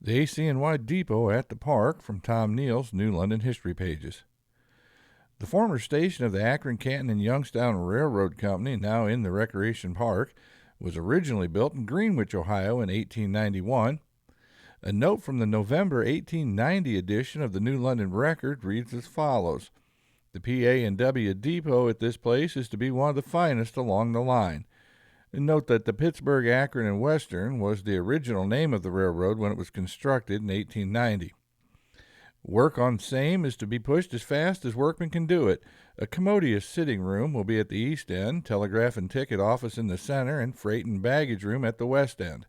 The ACNY Depot at the Park from Tom Neal's New London History Pages. The former station of the Akron, Canton, and Youngstown Railroad Company, now in the Recreation Park, was originally built in Greenwich, Ohio in 1891. A note from the November 1890 edition of the New London Record reads as follows. The PA&W Depot at this place is to be one of the finest along the line. And note that the Pittsburgh, Akron, and Western was the original name of the railroad when it was constructed in 1890. Work on same is to be pushed as fast as workmen can do it. A commodious sitting room will be at the east end, telegraph and ticket office in the center, and freight and baggage room at the west end.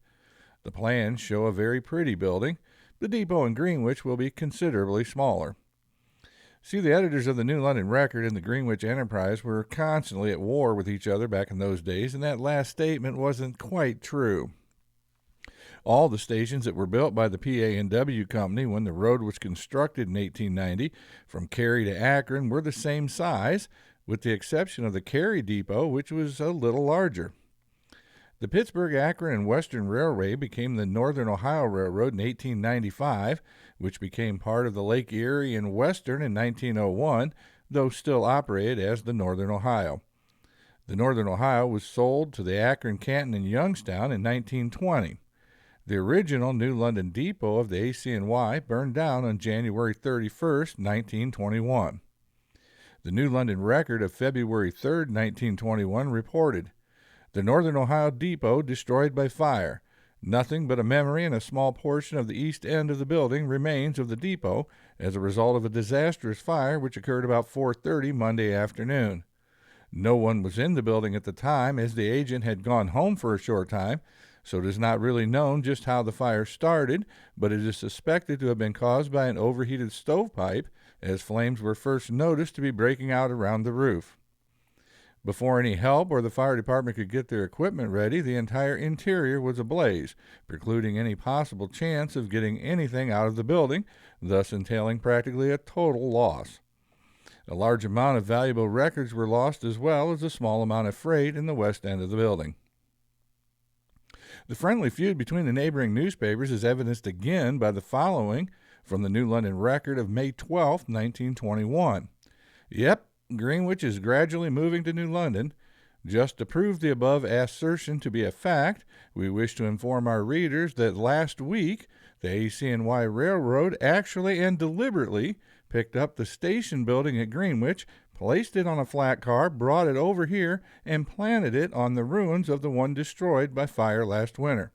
The plans show a very pretty building. The depot in Greenwich will be considerably smaller. See, the editors of the New London Record and the Greenwich Enterprise were constantly at war with each other back in those days, and that last statement wasn't quite true. All the stations that were built by the PA&W Company when the road was constructed in 1890 from Cary to Akron were the same size, with the exception of the Cary Depot, which was a little larger. The Pittsburgh, Akron, and Western Railway became the Northern Ohio Railroad in 1895, which became part of the Lake Erie and Western in 1901, though still operated as the Northern Ohio. The Northern Ohio was sold to the Akron, Canton, and Youngstown in 1920. The original New London Depot of the ACNY burned down on January 31, 1921. The New London Record of February 3, 1921 reported, "The Northern Ohio Depot destroyed by fire. Nothing but a memory and a small portion of the east end of the building remains of the depot as a result of a disastrous fire which occurred about 4:30 Monday afternoon. No one was in the building at the time, as the agent had gone home for a short time, so it is not really known just how the fire started, but it is suspected to have been caused by an overheated stovepipe, as flames were first noticed to be breaking out around the roof. Before any help or the fire department could get their equipment ready, the entire interior was ablaze, precluding any possible chance of getting anything out of the building, thus entailing practically a total loss. A large amount of valuable records were lost, as well as a small amount of freight in the west end of the building." The friendly feud between the neighboring newspapers is evidenced again by the following from the New London Record of May 12, 1921. "Yep, Greenwich is gradually moving to New London. Just to prove the above assertion to be a fact, we wish to inform our readers that last week the ACNY Railroad actually and deliberately picked up the station building at Greenwich, placed it on a flat car, brought it over here, and planted it on the ruins of the one destroyed by fire last winter.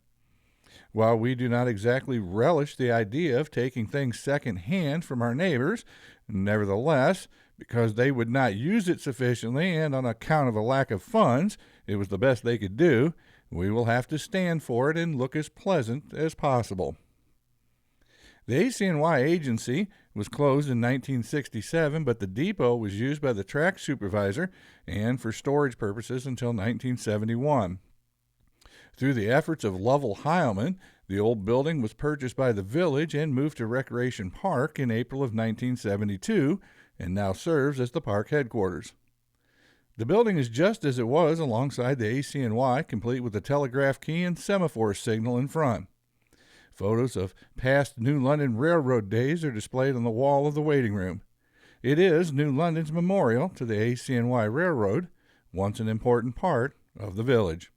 While we do not exactly relish the idea of taking things second-hand from our neighbors, nevertheless, because they would not use it sufficiently and on account of a lack of funds, it was the best they could do, we will have to stand for it and look as pleasant as possible." The ACNY agency was closed in 1967, but the depot was used by the track supervisor and for storage purposes until 1971. Through the efforts of Lovell Heilman, the old building was purchased by the village and moved to Recreation Park in April of 1972, and now serves as the park headquarters. The building is just as it was alongside the ACNY, complete with a telegraph key and semaphore signal in front. Photos of past New London Railroad days are displayed on the wall of the waiting room. It is New London's memorial to the ACNY Railroad, once an important part of the village.